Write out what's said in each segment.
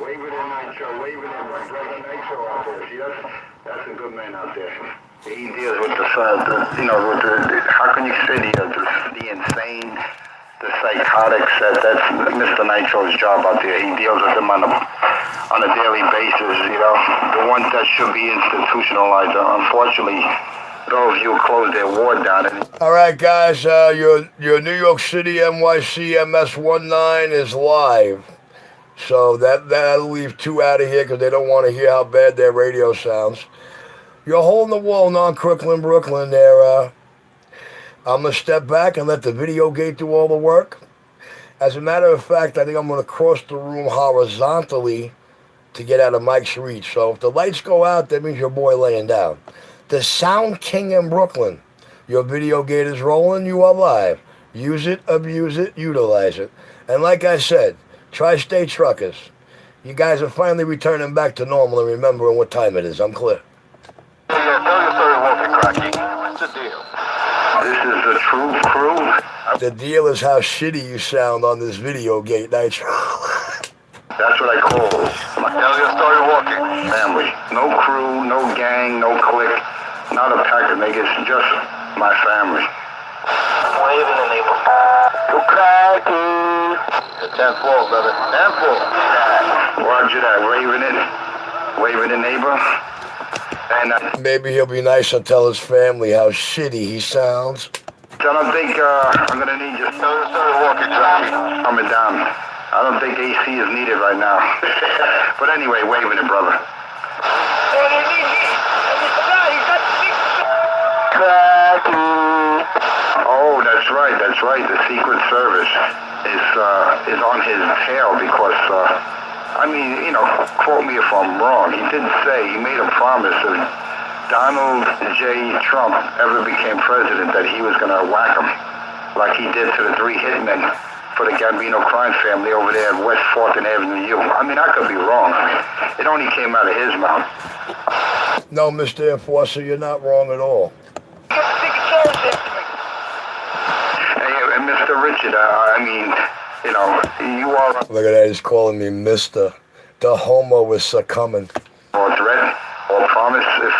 Wave it in, Nitro. Wave it in. My brother Nitro out there. See, that's a good man out there. He deals with how can you say the insane, the psychotics. That's Mr. Nitro's job out there. He deals with them on a daily basis. The ones that should be institutionalized. Unfortunately, those you close their ward down. All right, guys. Your New York City NYC MS19 is live. So that'll leave two out of here because they don't want to hear how bad their radio sounds. You're holding the wall, non-Crooklyn, Brooklyn there. I'm going to step back and let the video gate do all the work. As a matter of fact, I think I'm going to cross the room horizontally to get out of Mike's reach. So if the lights go out, that means your boy laying down. The Sound King in Brooklyn. Your video gate is rolling. You are live. Use it, abuse it, utilize it. And like I said, Tri-State Truckers, you guys are finally returning back to normal and remembering what time it is. I'm clear. Tell your story, Walter Cracky. What's the deal? This is the true crew. The deal is how shitty you sound on this video gate, Nitro. That's what I call tell your story walking. Family. No crew, no gang, no clique, not a pack of niggas, just my family. Waving the neighbor. Go Cracky. 10-4, brother. 10-4. Roger that. Waving the neighbor. And maybe he'll be nice and tell his family how shitty he sounds. I don't think I'm gonna need you. Tell your story walking, Cracky. Coming down. I don't think AC is needed right now. But anyway, waving it, brother. Oh, that's right. The Secret Service is on his tail because, quote me if I'm wrong. He did say, he made a promise if Donald J. Trump ever became president that he was going to whack him like he did to the 3 hitmen for the Gambino crime family over there at West 4th and Avenue U. I could be wrong. It only came out of his mouth. No, Mr. Enforcer, you're not wrong at all. Hey, Mr. Richard, you are... Look at that, he's calling me Mr. The homo is succumbing. Or threat or promise if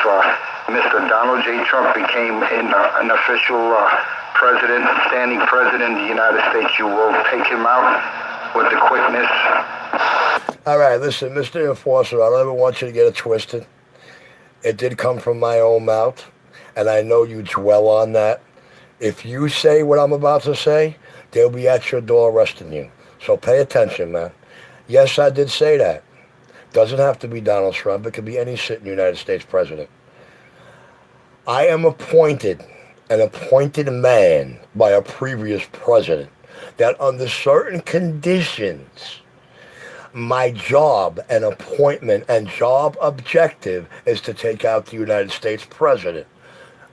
Mr. Donald J. Trump became an official standing president of the United States, you will take him out with the quickness. All right, listen, Mr. Enforcer, I don't ever want you to get it twisted. It did come from my own mouth, and I know you dwell on that. If you say what I'm about to say, they'll be at your door arresting you. So pay attention, man. Yes, I did say that. Doesn't have to be Donald Trump. It could be any sitting United States president. I am an appointed man by a previous president that under certain conditions, my job and appointment and job objective is to take out the United States president.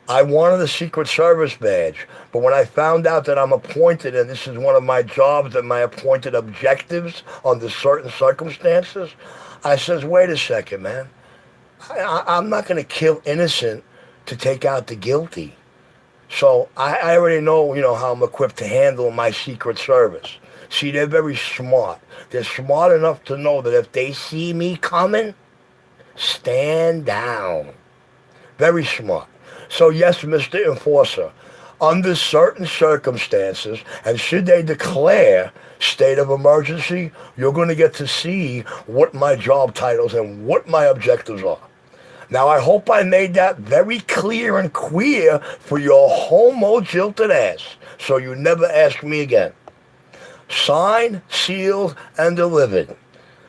I wanted a Secret Service badge, but when I found out that I'm appointed and this is one of my jobs and my appointed objectives under certain circumstances, I says, wait a second, man. I'm not going to kill innocent to take out the guilty. So I already know, how I'm equipped to handle my Secret Service. See, they're very smart. They're smart enough to know that if they see me coming, stand down. Very smart. So yes, Mr. Enforcer, under certain circumstances, and should they declare state of emergency, you're going to get to see what my job titles and what my objectives are. Now, I hope I made that very clear and queer for your homo-jilted ass, so you never ask me again. Signed, sealed, and delivered.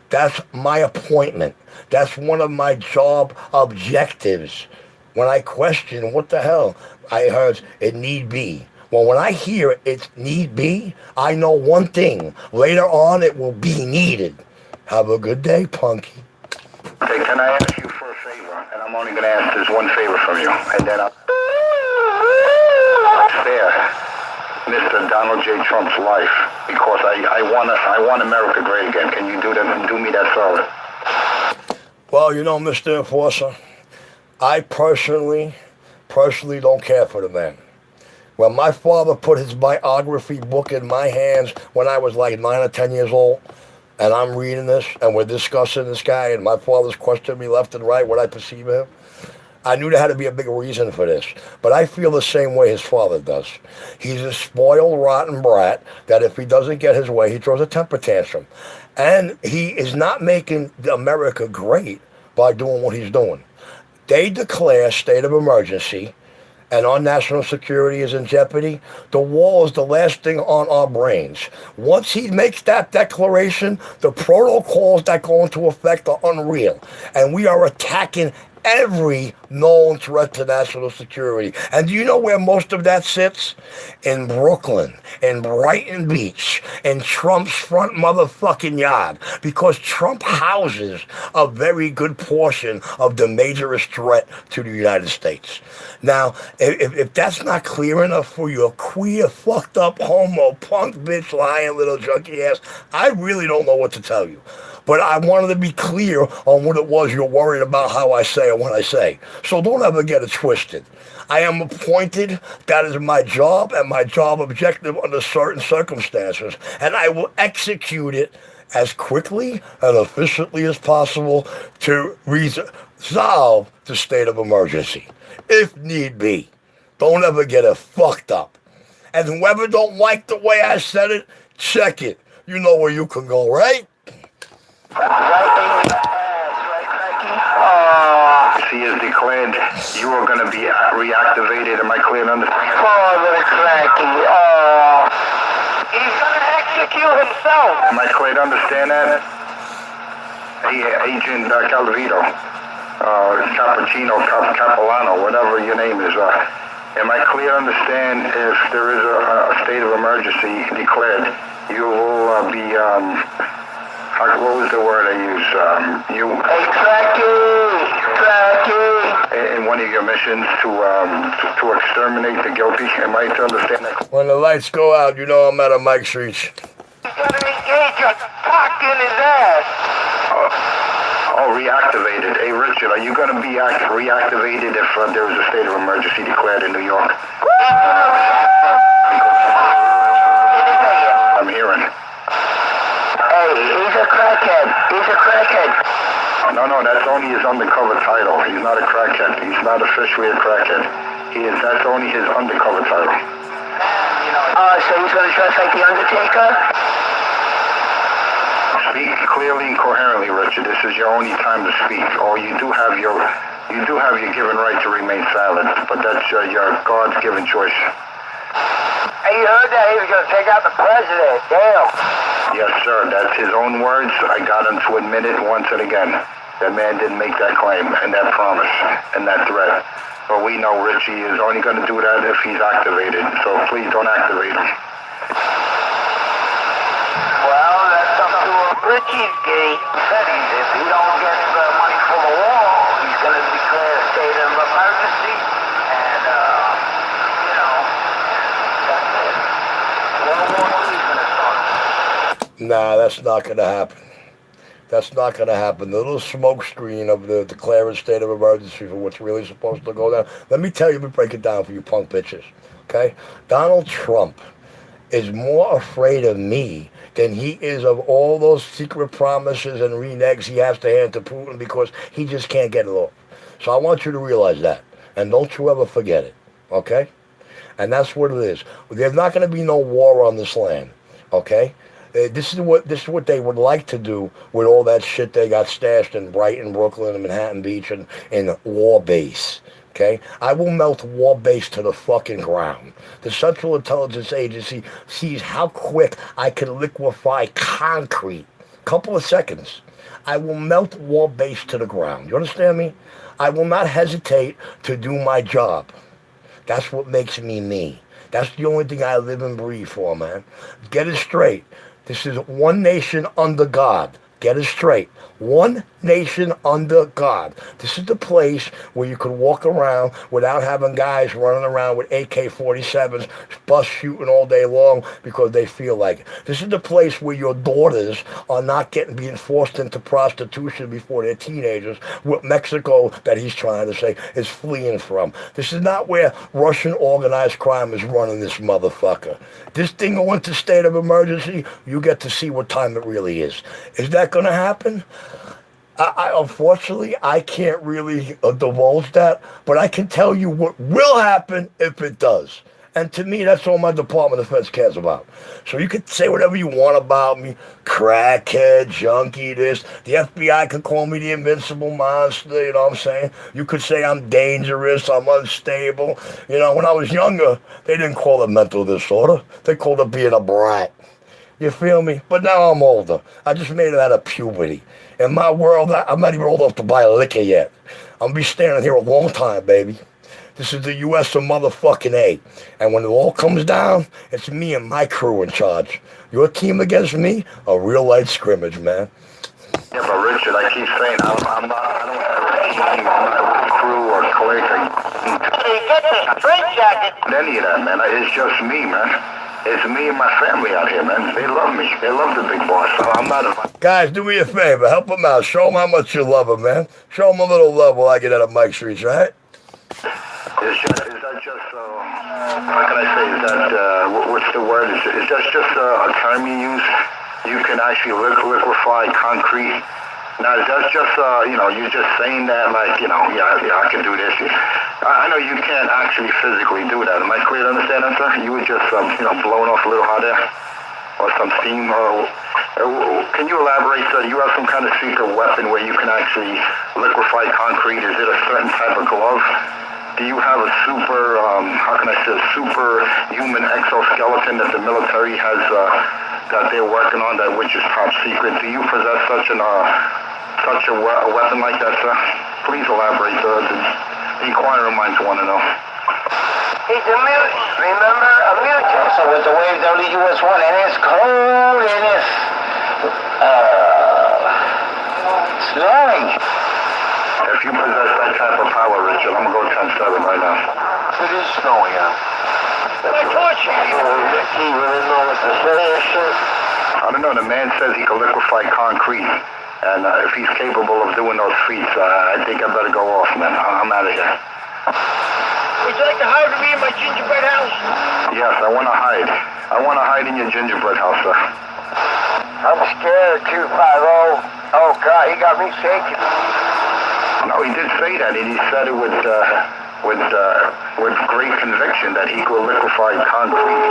That's my appointment. That's one of my job objectives. When I question, what the hell, I heard it need be. Well, when I hear it's need be, I know one thing. Later on, it will be needed. Have a good day, Punky. Hey, can I ask you for a favor? And I'm only going to ask this one favor from you. And then I'll spare Mr. Donald J. Trump's life because I want America great again. Can you do me that solid? Well, Mr. Enforcer, I personally don't care for the man. When my father put his biography book in my hands when I was like 9 or 10 years old, and I'm reading this, and we're discussing this guy, and my father's questioning me left and right what I perceive of him, I knew there had to be a big reason for this. But I feel the same way his father does. He's a spoiled, rotten brat that if he doesn't get his way, he throws a temper tantrum. And he is not making America great by doing what he's doing. They declare state of emergency and our national security is in jeopardy. The wall is the last thing on our brains. Once he makes that declaration, the protocols that go into effect are unreal. And we are attacking every known threat to national security. And do you know where most of that sits? In Brooklyn, in Brighton Beach, in Trump's front motherfucking yard. Because Trump houses a very good portion of the majorest threat to the United States. Now, if that's not clear enough for you, a queer, fucked up, homo, punk, bitch, lying little junkie ass, I really don't know what to tell you. But I wanted to be clear on what it was you're worried about how I say and what I say. So don't ever get it twisted. I am appointed. That is my job and my job objective under certain circumstances. And I will execute it as quickly and efficiently as possible to resolve the state of emergency, if need be. Don't ever get it fucked up. And whoever don't like the way I said it, check it. You know where you can go, right? He has declared you are going to be reactivated. Am I clear to understand? Father Cracky, he's going to execute himself. Am I clear to understand that? Hey, Agent Calvito, Cappuccino, Capolano, whatever your name is. Am I clear to understand if there is a state of emergency declared, you will be... what was the word I used? Hey, Cracky. In one of your missions to exterminate the guilty. Am I to understand that? When the lights go out, you know I'm at a Mike's Reach. He's gonna engage a cock in his ass. Oh, reactivated. Hey, Richard, are you going to be reactivated if there was a state of emergency declared in New York? I'm hearing. Hey, he's a crackhead. He's a crackhead. No, that's only his undercover title. He's not a crackhead. He's not officially a crackhead. That's only his undercover title. So he's going to dress like the Undertaker? Speak clearly and coherently, Richard. This is your only time to speak. Or you do have your given right to remain silent, but that's your God's given choice. Hey, you heard that? He was going to take out the president. Damn. Yes, sir. That's his own words. I got him to admit it once and again. That man didn't make that claim and that promise and that threat. But we know Richie is only going to do that if he's activated. So please don't activate him. Well, that's up to him. Richie's gay. If he don't get the money for the wall, he's going to declare a state of emergency. And, that's it. World War III is going to start. Nah, that's not going to happen. That's not going to happen. The little smoke screen of the declaring state of emergency for what's really supposed to go down. Let me tell you, let me break it down for you punk bitches. Okay? Donald Trump is more afraid of me than he is of all those secret promises and reneges he has to hand to Putin because he just can't get it off. So I want you to realize that. And don't you ever forget it. Okay? And that's what it is. There's not going to be no war on this land. Okay? This is what they would like to do with all that shit they got stashed in Brighton, Brooklyn, and Manhattan Beach, and in War Base. Okay? I will melt War Base to the fucking ground. The Central Intelligence Agency sees how quick I can liquefy concrete. Couple of seconds. I will melt War Base to the ground. You understand me? I will not hesitate to do my job. That's what makes me me. That's the only thing I live and breathe for, man. Get it straight. This is one nation under God. Get it straight. One nation under God. This is the place where you can walk around without having guys running around with AK-47s, bus shooting all day long because they feel like it. This is the place where your daughters are not being forced into prostitution before they're teenagers, what Mexico, that he's trying to say, is fleeing from. This is not where Russian organized crime is running this motherfucker. This thing going to state of emergency, you get to see what time it really is. Is that going to happen? Unfortunately, I can't really divulge that, but I can tell you what will happen if it does. And to me, that's all my Department of Defense cares about. So you can say whatever you want about me, crackhead, junkie, this. The FBI can call me the invincible monster, you know what I'm saying? You could say I'm dangerous, I'm unstable. You know, when I was younger, they didn't call it mental disorder. They called it being a brat. You feel me? But now I'm older. I just made it out of puberty. In my world, I'm not even old enough to buy a liquor yet. I'm going to be standing here a long time, baby. This is the U.S. of motherfucking A. And when it all comes down, it's me and my crew in charge. Your team against me, a real light scrimmage, man. Yeah, but Richard, I keep saying I don't have a team, I'm not a crew or clique. Hey, get the straight jacket. Any of that, man. It's just me, man. It's me and my family out here, man. They love me. They love the big boss. So I'm not a... Guys, do me a favor. Help them out. Show them how much you love them, man. Show them a little love while I get out of Mike Streets, right? Is that just, how can I say, is that, what's the word? Is that just a term you use? You can actually liquefy concrete. Now, is that just, you're just saying that like, yeah, I can do this. I know you can't actually physically do that. Am I clear to understand that, sir? You were just, blowing off a little hot air or some steam. Can you elaborate, sir? You have some kind of secret weapon where you can actually liquefy concrete. Is it a certain type of glove? Do you have a super, superhuman exoskeleton that the military has, that they're working on, that which is top secret? Do you possess such a weapon like that, sir? Please elaborate, sir. The inquiring minds want to know. He's a mutant, remember? A mutant. So with the wave WS-1, and it's cold, and it's, snowing. If you possess that type of power, Richard, I'm going to go 10-7 right now. It is snowing out. I thought you really know what to say. I don't know. The man says he can liquefy concrete. And if he's capable of doing those feats, I think I better go off, man. I'm out of here. Would you like to hide with me in my gingerbread house? Yes, I want to hide. I want to hide in your gingerbread house, sir. I'm scared, 250. Oh, God, he got me shaking. No, he did say that, and he said it with great conviction that he could liquefy concrete.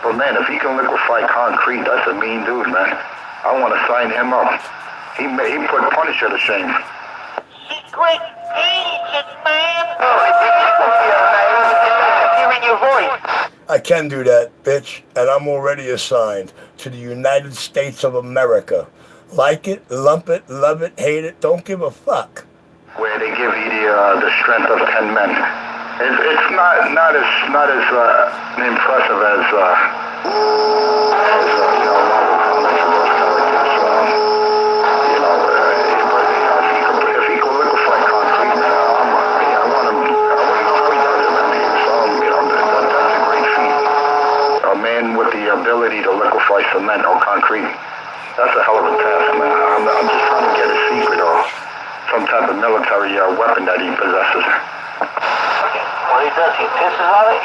But man, if he can liquefy concrete, that's a mean dude, man. I want to sign him up. He put Punisher to shame. Secret agent, man. Oh, I think it's hearing your voice. I can do that, bitch, and I'm already assigned to the United States of America. Like it, lump it, love it, hate it, don't give a fuck. Where they give you the strength of 10 men. It's not as impressive as if he could liquefy concrete, I want him. He does it, man. That's a great feat. A man with the ability to liquefy cement or concrete. That's a hell of a task, man. I'm just trying to get a secret or some type of military weapon that he possesses. What he does, he pisses on it?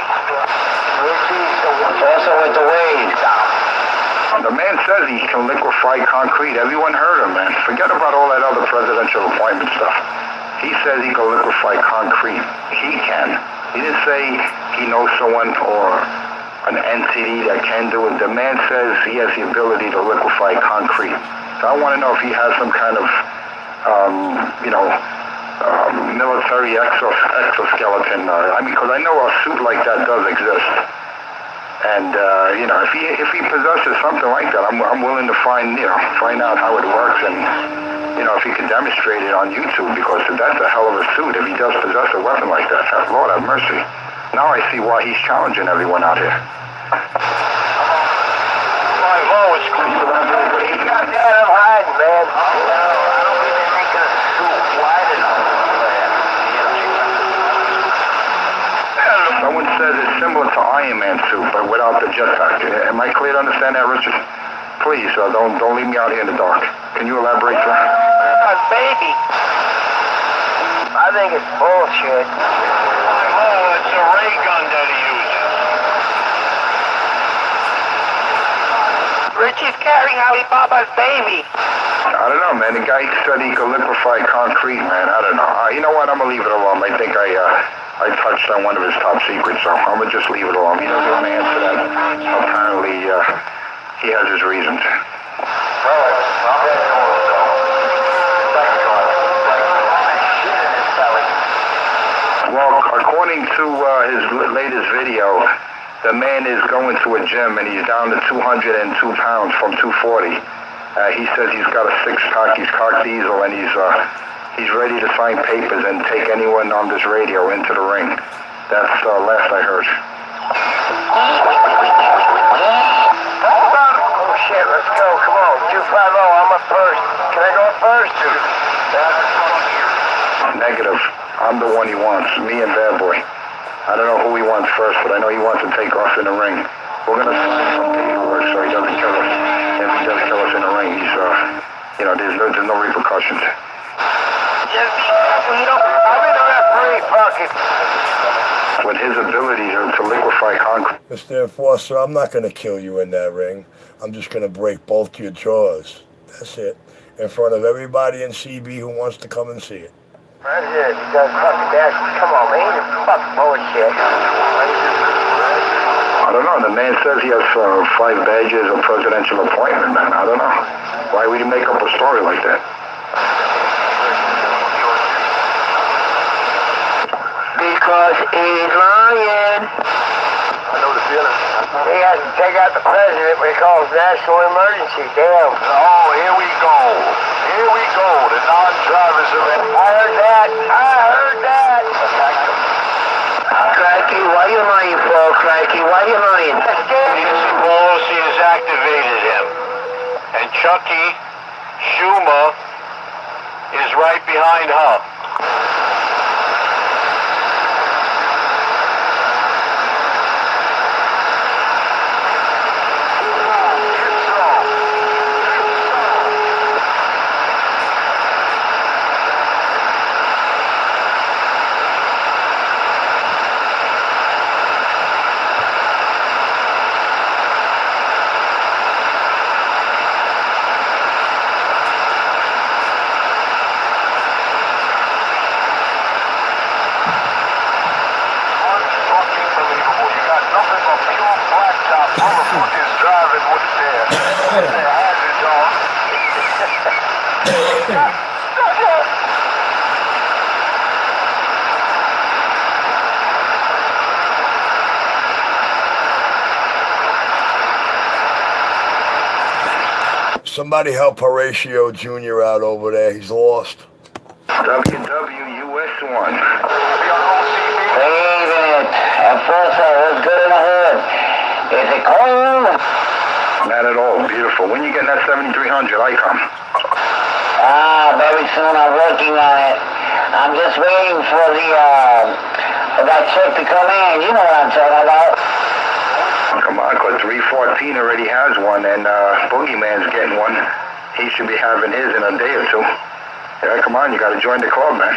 Also with the waves. The man says he can liquefy concrete. Everyone heard him, man. Forget about all that other presidential appointment stuff. He says he can liquefy concrete. He can. He didn't say he knows someone or an entity that can do it. The man says he has the ability to liquefy concrete. So I want to know if he has some kind of, military exoskeleton. Because I know a suit like that does exist. And if he possesses something like that, I'm willing to find out how it works and if he could demonstrate it on YouTube, because that's a hell of a suit if he does possess a weapon like that. Lord have mercy. Now I see why he's challenging everyone out here. He's got that I'm hiding, man. I don't really think a suit wide enough. Someone says it's similar to Iron Man suit, but without the jetpack. Am I clear to understand that, Richard? Please, don't leave me out here in the dark. Can you elaborate, sir? Baby. I think it's bullshit. Oh, it's a ray gun that he uses. Richie's carrying Alibaba's baby. I don't know, man. The guy said he could liquefy concrete, man. I don't know. You know what? I'm gonna leave it alone. I think I touched on one of his top secrets, so I'm gonna just leave it alone. He doesn't want to answer that. Apparently, he has his reasons. Well, according to his latest video, the man is going to a gym and he's down to 202 pounds from 240. He says he's got a six-pack, he's cock diesel, and he's ready to sign papers and take anyone on this radio into the ring. That's last I heard. Oh shit, let's go. Come on, 250. I'm up first. Can I go up first? Negative. I'm the one he wants. Me and Bad Boy. I don't know who he wants first, but I know he wants to take us in the ring. We're gonna sign some paperwork so he doesn't kill us. If he does kill us in the ring, he's there's no repercussions. Just be careful, I'm in the referee pocket. With his ability to liquefy concrete. Mr. Enforcer, I'm not going to kill you in that ring. I'm just going to break both your jaws. That's it. In front of everybody in CB who wants to come and see it. That's it. You done fucking dash. Come on, man. Fuck bullshit. I don't know. The man says he has 5 badges of presidential appointment, man. I don't know. Why would he make up a story like that? Because he's lying. I know the feeling. He has to take out the president when he calls national emergency. Damn. Oh, here we go. Here we go. The non-drivers are in. I heard that. Cracky, why you lying for, Cracky? Why you lying? Nancy Pelosi has activated him. And Chucky Schumer is right behind her. Somebody help Horatio Jr. out over there. He's lost. WWUS1. David, Enforcer, what's good in the hood? Is it cold? Not at all. Beautiful. When you getting that 7300, I come. Very soon. I'm working on it. I'm just waiting for that chick to come in. You know what I'm talking about. Come on, because 314 already has one, and Boogeyman's getting one. He should be having his in a day or two. Yeah, come on, you got to join the club, man.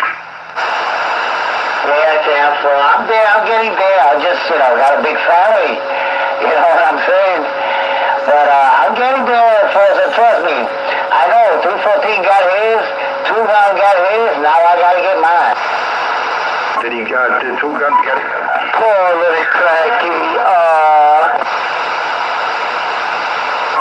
Yeah, Chancellor, I'm there. I'm getting there. I just, got a big family. You know what I'm saying? But I'm getting there, trust me. I know 314 got his, 2 Gun got his. Now I got to get mine. Did 2 Gun get it? Poor little Cracky.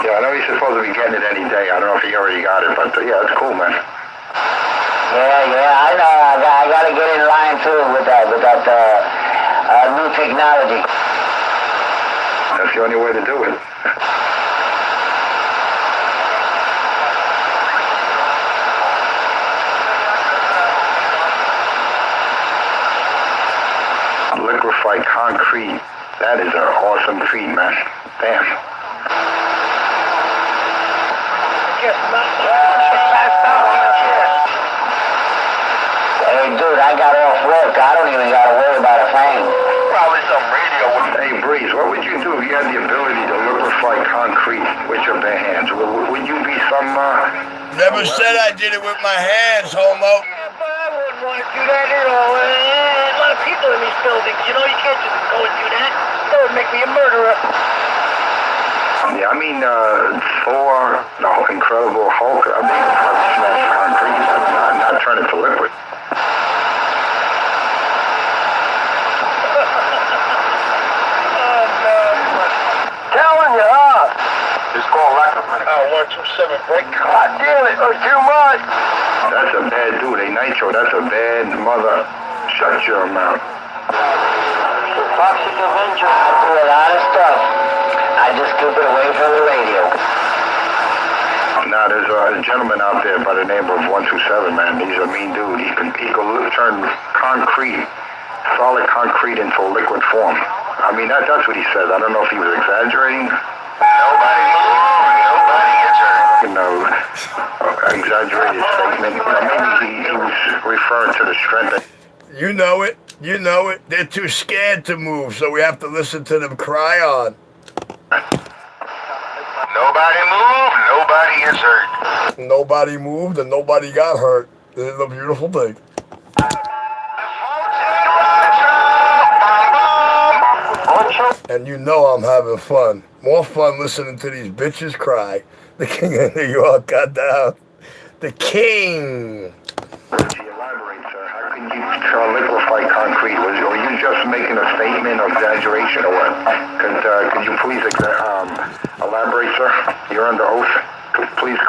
Yeah, I know he's supposed to be getting it any day. I don't know if he already got it, but yeah, it's cool, man. Yeah, I know. I got to get in line too with that new technology. That's the only way to do it. liquefied concrete. That is an awesome feat, man. Damn. Just not passed out on the chest. Hey, dude, I got off work. I don't even got to worry about a thing. Probably some radio. Hey, Breeze, what would you do if you had the ability to liquefy concrete with your bare hands? Would you be some, Never said I did it with my hands, homo. Yeah, but I wouldn't want to do that at all. A lot of people in these buildings. You know, you can't just go and do that. That would make me a murderer. Yeah, I mean, Thor, the Incredible Hulk, I mean, smash concrete, not turn it to liquid. Telling you, huh? It's called electric. 127 break. God damn it, that's too much. That's a bad dude, Nitro, that's a bad mother. Shut your mouth. Toxic Avenger. I do a lot of stuff. I just keep it away from the radio. Now, there's a gentleman out there by the name of 127, man. He's a mean dude. He can turn concrete, solid concrete into liquid form. I mean, that's what he said. I don't know if he was exaggerating. Nobody gets hurt. You know, exaggerated statement. You know, maybe he was referring to the strength. You know it. You know it. They're too scared to move, so we have to listen to them cry on. Nobody moved, nobody gets hurt. Nobody moved and nobody got hurt. This is a beautiful thing. And you know I'm having fun. More fun listening to these bitches cry. The king of New York got down. The king. Elaborate, sir. How can you liquefy concrete? Were you just making a statement of exaggeration or what? Could you please elaborate, sir? You're under oath. Please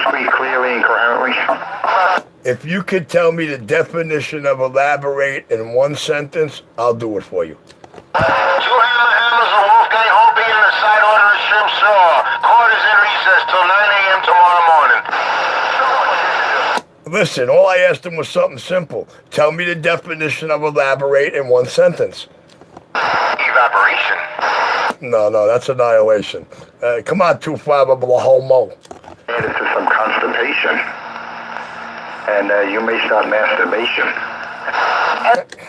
speak clearly and coherently. If you could tell me the definition of elaborate in one sentence, I'll do it for you. Two hammers of Wolfgang Hopi and a side order of shrimp straw. Court is in recess till 9 a.m. tomorrow morning. Listen, all I asked him was something simple. Tell me the definition of elaborate in one sentence. Evaporation. No, that's annihilation. Come on, 2-5 BLOHOMO. Added to some constipation. And you may start masturbation.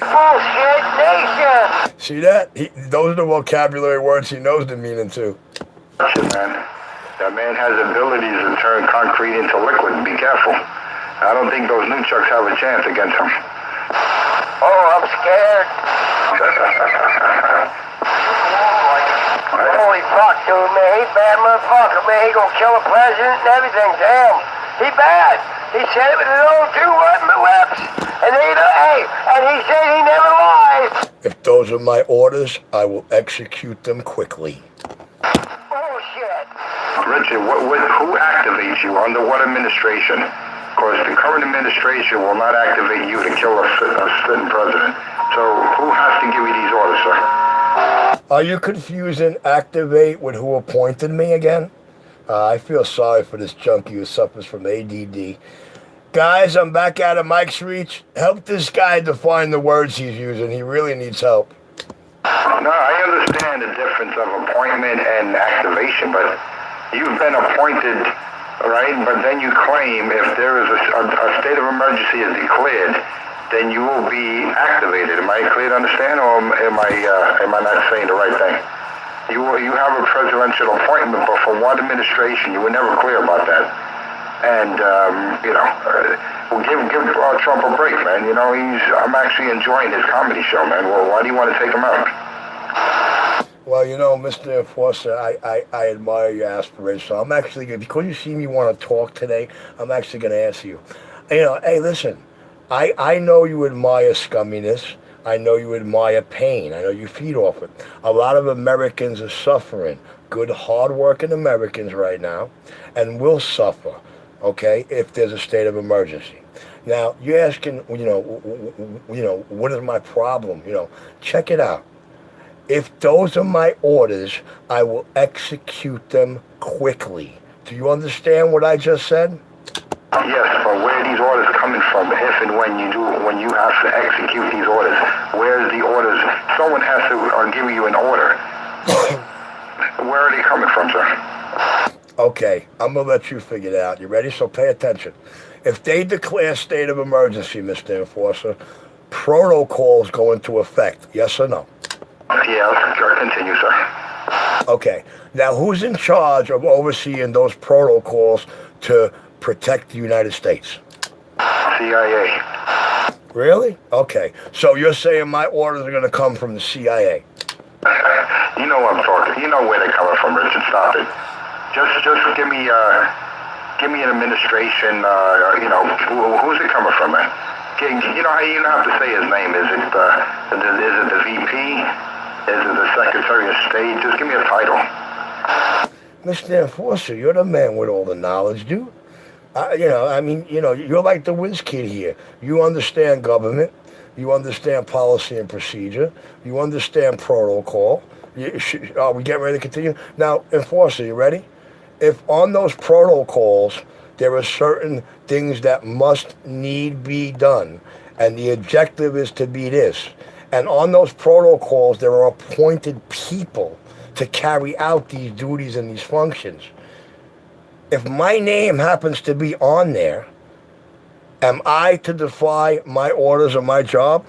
Bullshit nation. See that? Those are the vocabulary words he knows the meaning to. Shit, man. That man has abilities to turn concrete into liquid. Be careful. I don't think those nunchucks have a chance against him. Oh, I'm scared. Holy fuck, dude, man. He bad motherfucker, man. He gonna kill a president and everything. Damn. He bad. He said it with his own 2 lips. And he said he never lies. If those are my orders, I will execute them quickly. Bullshit. Richard, who activates you under what administration? Because the current administration will not activate you to kill a sitting president. So who has to give you these orders, sir? Are you confusing activate with who appointed me again? I feel sorry for this junkie who suffers from ADD. Guys, I'm back out of Mike's reach. Help this guy define the words he's using. He really needs help. No, I understand the difference of appointment and activation, but you've been appointed, right? But then you claim if there is a state of emergency is declared, then you will be activated. Am I clear to understand, or am I not saying the right thing? You have a presidential appointment, but for one administration, you were never clear about that. And well, give Trump a break, man. You know, I'm actually enjoying his comedy show, man. Well, why do you want to take him out? Well, you know, Mr. Enforcer, I admire your aspirations. I'm actually going to, because you see me want to talk today, I'm actually going to answer you. You know, hey, listen, I know you admire scumminess. I know you admire pain. I know you feed off it. A lot of Americans are suffering. Good, hard-working Americans right now, and will suffer, okay, if there's a state of emergency. Now, you're asking, what is my problem? Check it out. If those are my orders, I will execute them quickly. Do you understand what I just said? Yes, but where are these orders coming from? If and when you have to execute these orders, where's the orders? Someone has to give you an order. Where are they coming from, sir? Okay, I'm going to let you figure it out. You ready? So pay attention. If they declare state of emergency, Mr. Enforcer, protocols go into effect. Yes or no? Yeah, continue, sir. Okay. Now, who's in charge of overseeing those protocols to protect the United States? CIA. Really? Okay. So you're saying my orders are going to come from the CIA? You know what I'm talking. You know where they're coming from, Richard. Stop it. Just give me an administration. Who's it coming from, man? You know how you don't have to say his name. Is it the VP? Is it the Secretary of State? Just give me a title. Mr. Enforcer, you're the man with all the knowledge, dude. You're like the whiz kid here. You understand government. You understand policy and procedure. You understand protocol. Are we getting ready to continue? Now, Enforcer, you ready? If on those protocols there are certain things that must need be done, and the objective is to be this, and on those protocols there are appointed people to carry out these duties and these functions. If my name happens to be on there, am I to defy my orders or my job?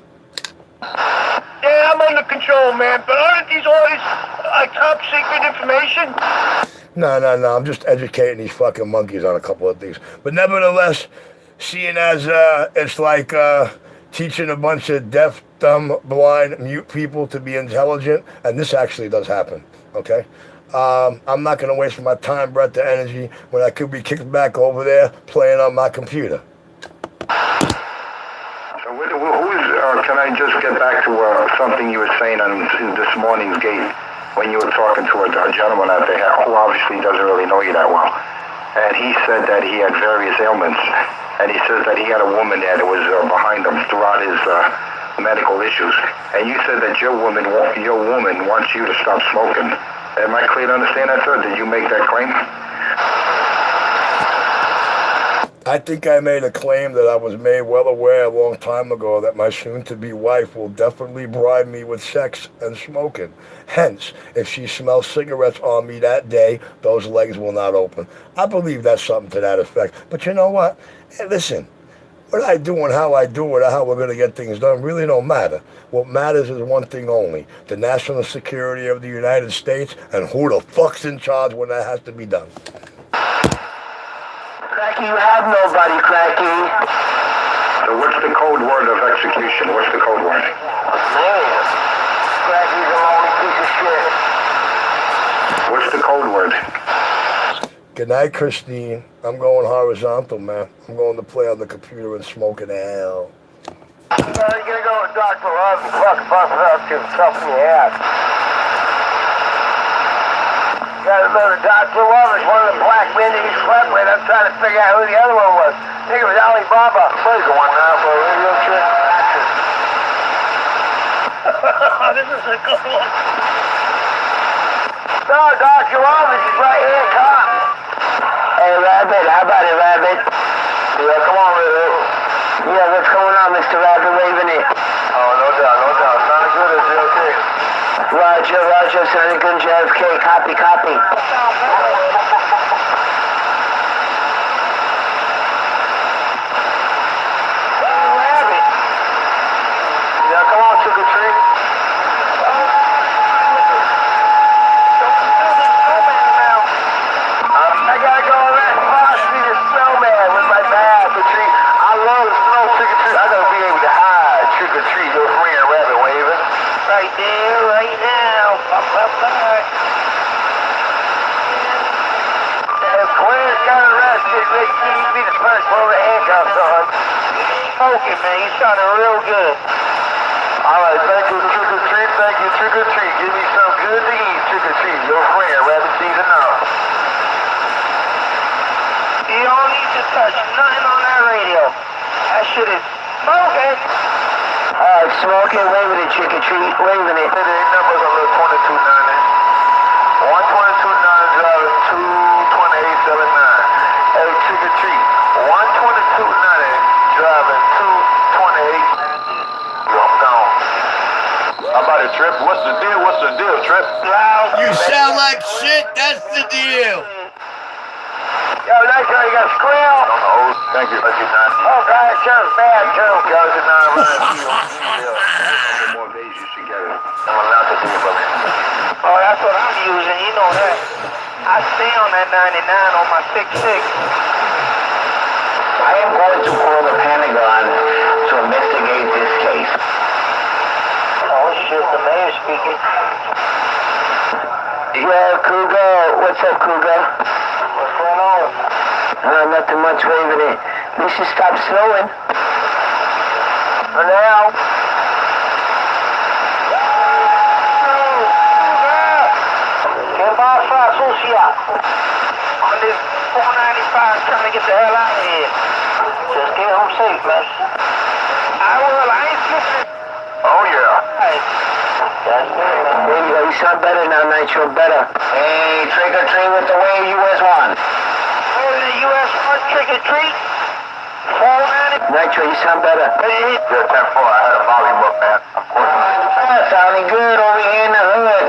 Yeah, I'm under control, man, but aren't these orders top secret information? No, I'm just educating these fucking monkeys on a couple of things. But nevertheless, seeing as it's like teaching a bunch of deaf, dumb, blind, mute people to be intelligent, and this actually does happen, okay? I'm not going to waste my time, breath, and energy when I could be kicked back over there playing on my computer. So can I just get back to something you were saying on this morning's gate when you were talking to a gentleman out there who obviously doesn't really know you that well. And he said that he had various ailments. And he says that he had a woman there that was behind him throughout his medical issues. And you said that your woman wants you to stop smoking. Am I clear to understand that, sir? Did you make that claim? I think I made a claim that I was made well aware a long time ago that my soon-to-be wife will definitely bribe me with sex and smoking. Hence, if she smells cigarettes on me that day, those legs will not open. I believe that's something to that effect. But you know what? Hey, listen, what I do and how I do it or how we're going to get things done really don't matter. What matters is one thing only, the national security of the United States and who the fuck's in charge when that has to be done. Cracky, you have nobody, Cracky. So what's the code word of execution? What's the code word? Man, Cracky's a lonely piece of shit. What's the code word? Good night, Christine. I'm going horizontal, man. I'm going to play on the computer and smoke in hell. You're gonna go with Dr. Love and fuck up to himself in your ass. You gotta remember, Dr. Love is one of the black men that you slept with. I'm trying to figure out who the other one was. I think it was Alibaba. Where's the one now for a radio trick? This is a good one. No, Dr. Love is right here, cop. Hey, Rabbit, how about it, Rabbit? Yeah, come on, Rabbit. Yeah, what's going on, Mr. Rabbit, waving it? Oh, no doubt. Sounds good, is it okay? Roger, sounding good, JFK, copy. Rabbit. Yeah, come on, trick or treat. I gotta go arrest Frosty the snowman with my bag for treat. I love snow trick or treat. I gotta be able to hide trick or treat your friend Rabbit waving. Right there, right now. If Clarence got arrested, he'd be the first one with handcuffs on. Okay, man, you sounded real good. Alright, thank you, trick or treat. Give me some good to eat, trick or treat. Your friend, Rabbit sees enough. You don't need to touch nothing on that radio. That shit is smoking. Alright, smoking, waving it, trick or treat, waving it. The numbers on the 2290. 12290 22879. Hey, trick or treat. driving 228. I'm gone. How about it, Trip? What's the deal? What's the deal, Trip? You sound like shit, that's the deal. Yo, nice guy, you got a squirrel? Oh, thank you. Oh, God, it sounds bad, too. Goes in our More days you should get it. I'm not the deal, brother. Oh, that's what I'm using. You know that. I stay on that 99 on my 6.6. I am going to call the Pentagon to investigate this case. Oh, shit, the mayor's speaking. Yeah, Cougar. What's up, Cougar? What's going on? Nothing much, Raven. We should stop snowing. For now. On this 495 trying to get the hell out of here. Just get home safe, man. I will. I ain't slipping. Oh, yeah. That's it, man. There you go. You sound better now, Nitro. Better. Hey, trick or treat with the way US-1. Oh, the US-1 trick or treat? 490. Nitro, you sound better. Yeah, 10-4. I had a volume up, man. Sounding good over here in the hood.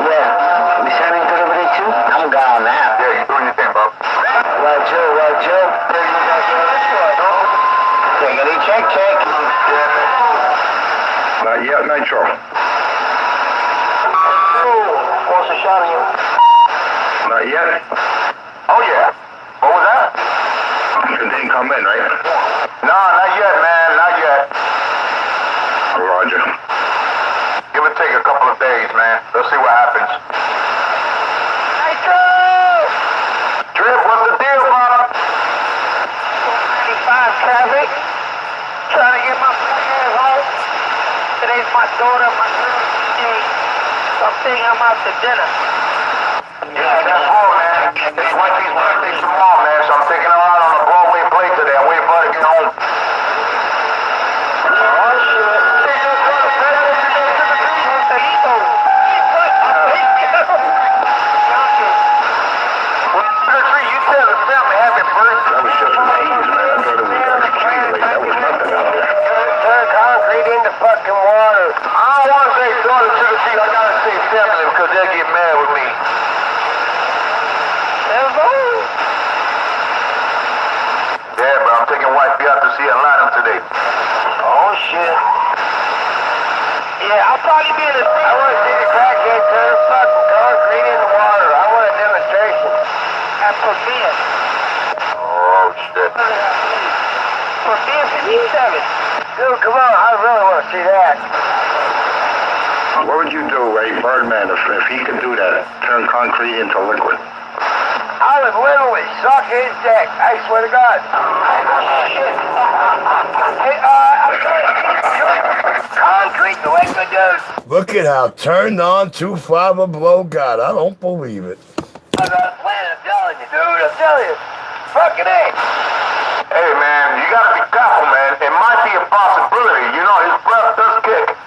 Yeah. You sounding good over there, too? I'm gone now. Yeah, you doing your thing, bro. Roger. Tickety check. Not yet, Nitro. What's a shot of you? Not yet. Oh, yeah. What was that? It didn't come in, right? No, not yet, man. Not yet. Roger. Give it take a couple of days, man. Let's see what happens. Nitro! Drip, what's the deal, brother? 495 traffic. Trying to get my ass home. Today's my daughter, my girl's day. So I'm thinking I'm out to dinner. Yeah, that's wrong, man. It's Wifey's birthday tomorrow, man. So I'm taking her out on a Broadway play today. I'm waiting for her to get home. Oh, shit. That was just a haze, man. I thought it was going to accumulate. That was nothing out there. Turn concrete into fucking water. I don't want to say daughter to the sea. I gotta say family because they'll get mad with me. Yeah, but I'm taking Wifey out to see Atlanta today. Oh, shit. Yeah, I'll probably be in the... I want to see the crackhead turn fucking concrete into water. I want a demonstration. At Pavia. Oh, shit. Pavia 57. Dude, come on. I really want to see that. What would you do, Ray Birdman, if he could do that? Turn concrete into liquid? I would literally suck his dick. I swear to God. Shit. Hey, concrete the liquid, dude. Look at how turned on 2-5 blow got. I don't believe it. I got a plan, I'm telling you. Dude, I'm telling you. Fucking A. Hey, man, you gotta be careful, man. It might be a possibility. You know, his breath does kick.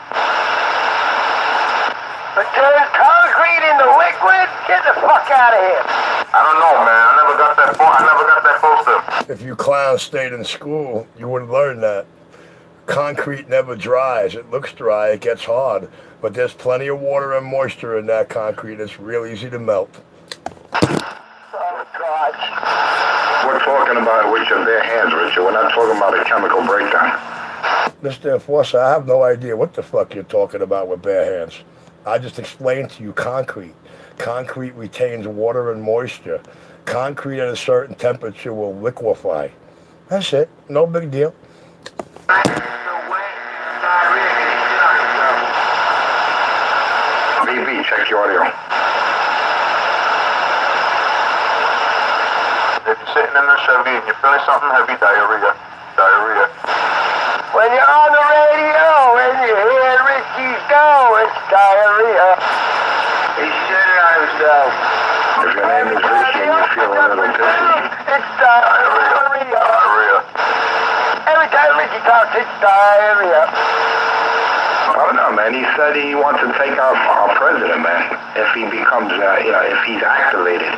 But turn concrete into liquid? Get the fuck out of here. I don't know, man. I never got that poster. If you clowns stayed in school, you would learn that. Concrete never dries. It looks dry, it gets hard. But there's plenty of water and moisture in that concrete. It's real easy to melt. Oh, God. We're talking about it with your bare hands, Richard. We're not talking about a chemical breakdown. Mr. Enforcer, I have no idea what the fuck you're talking about with bare hands. I just explained to you concrete. Concrete retains water and moisture. Concrete at a certain temperature will liquefy. That's it. No big deal. BB, check your audio. If you're sitting in the Chevy and you're feeling something heavy, diarrhea. When you're on the radio and you hear Richie's go, it's diarrhea. He's shitting on himself. If your name is Richie and you feel a little pissy, It's diarrhea. Every time Richie talks, it's diarrhea. I don't know, man. He said he wants to take our president, man. If he becomes, if he's activated.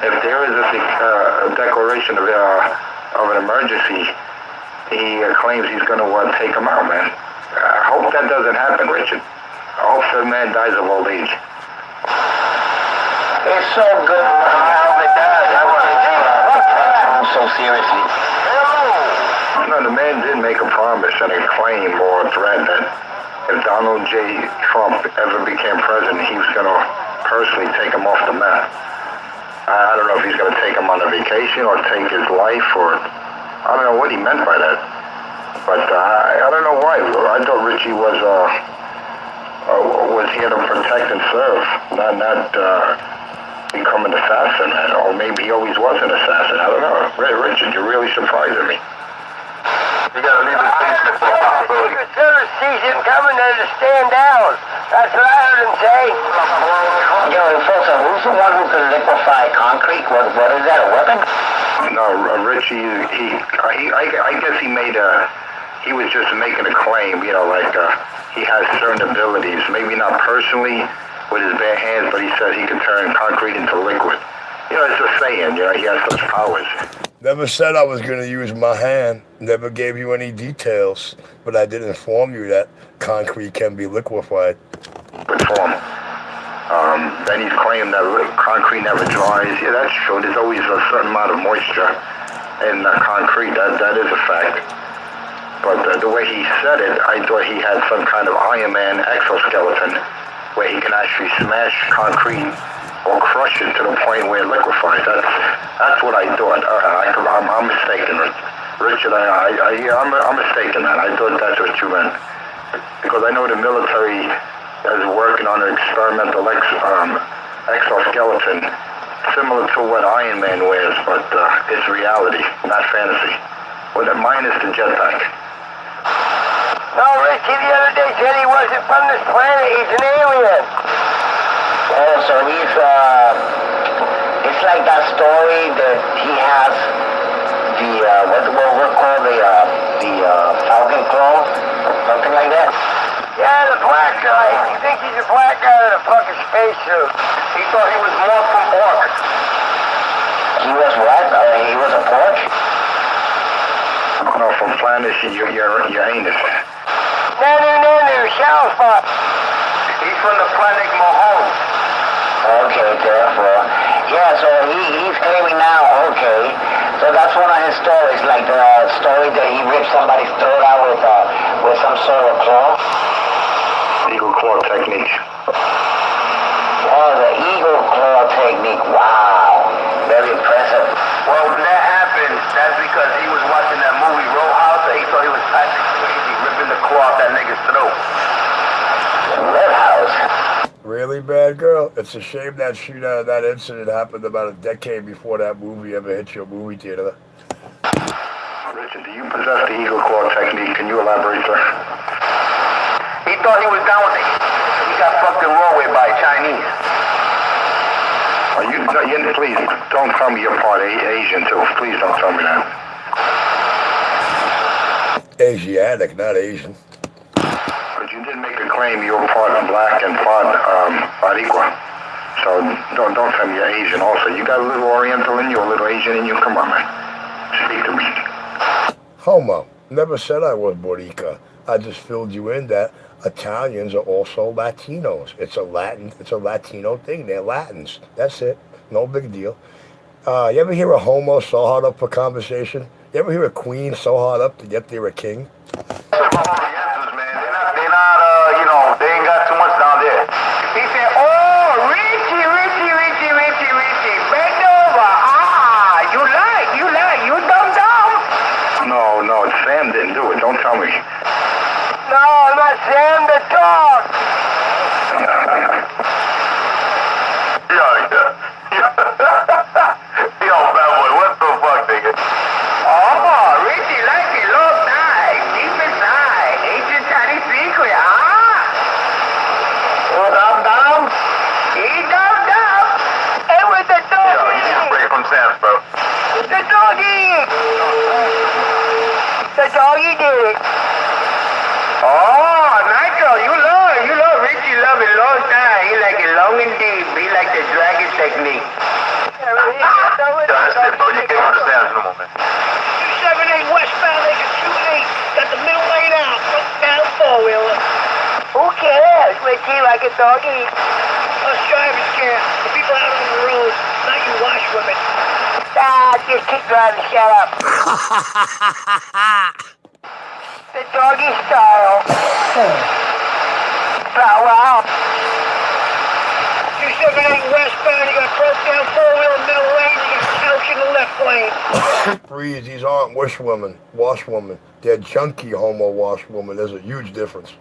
If there is a declaration of of an emergency, he claims he's going to take him out, man. I hope that doesn't happen, Richard. I hope the man dies of old age. It's so good. I hope it does. I want to take it so seriously. No, the man did make a promise and a claim or a threat that if Donald J. Trump ever became president, he was going to personally take him off the map. I don't know if he's going to take him on a vacation or take his life, or I don't know what he meant by that. But I don't know why. I thought Richie was here to protect and serve, not become an assassin, or maybe he always was an assassin. I don't know. Richard, you're really surprising me. You gotta leave this basement for a possibility. Secret Service sees him coming there to stand down. That's what I heard him say. Yo, Enforcer, who's the one who can liquefy concrete? What is that, a weapon? No, Richie, I guess he was just making a claim, like he has certain abilities, maybe not personally with his bare hands, but he says he can turn concrete into liquid. It's a saying, he has such powers. Never said I was going to use my hand. Never gave you any details, but I did inform you that concrete can be liquefied. Good form. Then he's claimed that concrete never dries. Yeah, that's true. There's always a certain amount of moisture in concrete. That is a fact. But the way he said it, I thought he had some kind of Iron Man exoskeleton where he can actually smash concrete or crush it to the point where it liquefies. That's what I thought. I'm mistaken, Richard. I'm mistaken, man. I thought that's what you meant. Because I know the military is working on an experimental exoskeleton similar to what Iron Man wears, but it's reality, not fantasy. Minus the jetpack. No, Richie the other day said he wasn't from this planet. He's an alien. Oh, so he's, it's like that story that he has what we'll call the Falcon Claw, something like that? Yeah, the black guy. He thinks he's a black guy in a fucking spacesuit. He thought he was more from pork. He was what? He was a pork? No, from planet your anus. No, shower spot. He's from the planet Mahone. Okay, therefore. Yeah, so he's claiming now, okay. So that's one of his stories, like the story that he ripped somebody's throat out with some sort of claw. Eagle claw technique. Oh, the eagle claw technique. Wow. Very impressive. Well, when that happened, that's because he was watching that movie Roadhouse and he thought he was Patrick Swayze ripping the claw off that nigga's throat. Roadhouse. Really bad girl. It's a shame that that incident happened about a decade before that movie ever hit your movie theater. Richard, do you possess the eagle claw technique? Can you elaborate, sir? He thought he was down with it. He got fucked in raw with by Chinese. Please don't tell me you're part Asian too. Please don't tell me that. Asiatic, not Asian. But you did make a claim you were part black and part Boricua. So don't tell me you're Asian also. You got a little Oriental in you, a little Asian in you. Come on, man. Speak to me. Homo. Never said I was Boricua. I just filled you in that Italians are also Latinos. It's a Latino thing. They're Latins. That's it. No big deal. You ever hear a homo so hard up for conversation? You ever hear a queen so hard up to get there a king? They ain't got too much down there. He said, oh, Richie, bend over. You dumb. No, Sam didn't do it. Don't tell me. No, I'm not Sam the dog. Yo, bad boy, what the fuck, nigga? Oh, Richie like it long time. Deep inside. Ancient Chinese secret, Dumb. He dumb. Hey, with the dog. Yo, you need a break from Sam's, bro. The doggy. The doggy did it. Oh, Nitro, you love Richie love it long time. He like it long and deep. He like the dragon technique. That's it, bro. You can't understand no more, man. Richie, like a doggy. Us drivers care. The people out on the road, not you washwomen. Ah, just keep driving, shut up. The doggy style. Wow. 278 westbound, you got broke down four-wheel middle lane, you got couch in the left lane. Breeze, these aren't washwomen. They're junkie homo washwomen. There's a huge difference.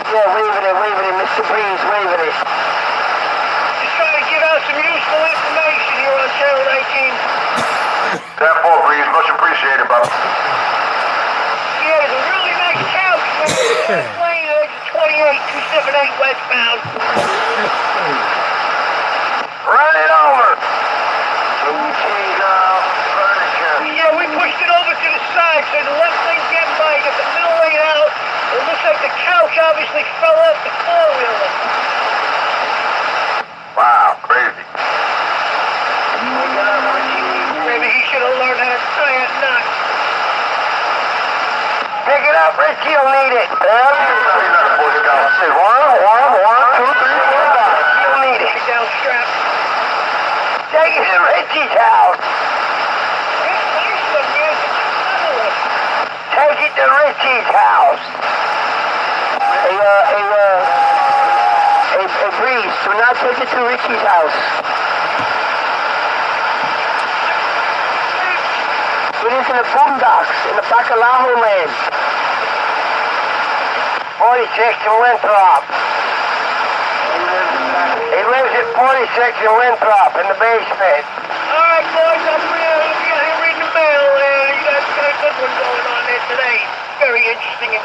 Yeah, waving it, Mr. Breeze, waving it. Just trying to give out some useful information here on Channel 19. 10-4, Breeze. Much appreciated, brother. Yeah, there's a really nice couch in the left lane, exit 28, 278 westbound. Run it over. Furniture. Yeah, we pushed it over to the side, so the left lane's getting by, you got the middle lane out. It looks like the couch obviously fell off the four-wheeler. Wow, crazy. Maybe he should have learned how to tie a knot. Pick it up, Richie, you'll need it. He's not a Boy Scout. That's it. One, two, three, 4, 5. You'll need it. Down strap. Take it to Richie's house. That's nice one, man. It's another one. Take it to Richie's house. Hey, Breeze, do not take it to Richie's house. It is in the boondocks, in the Bacalao land. 46 in Winthrop. He lives at 46 in Winthrop, in the basement. All right, boys, I'm reading the mail. You guys got a good one going on there today. Very interesting.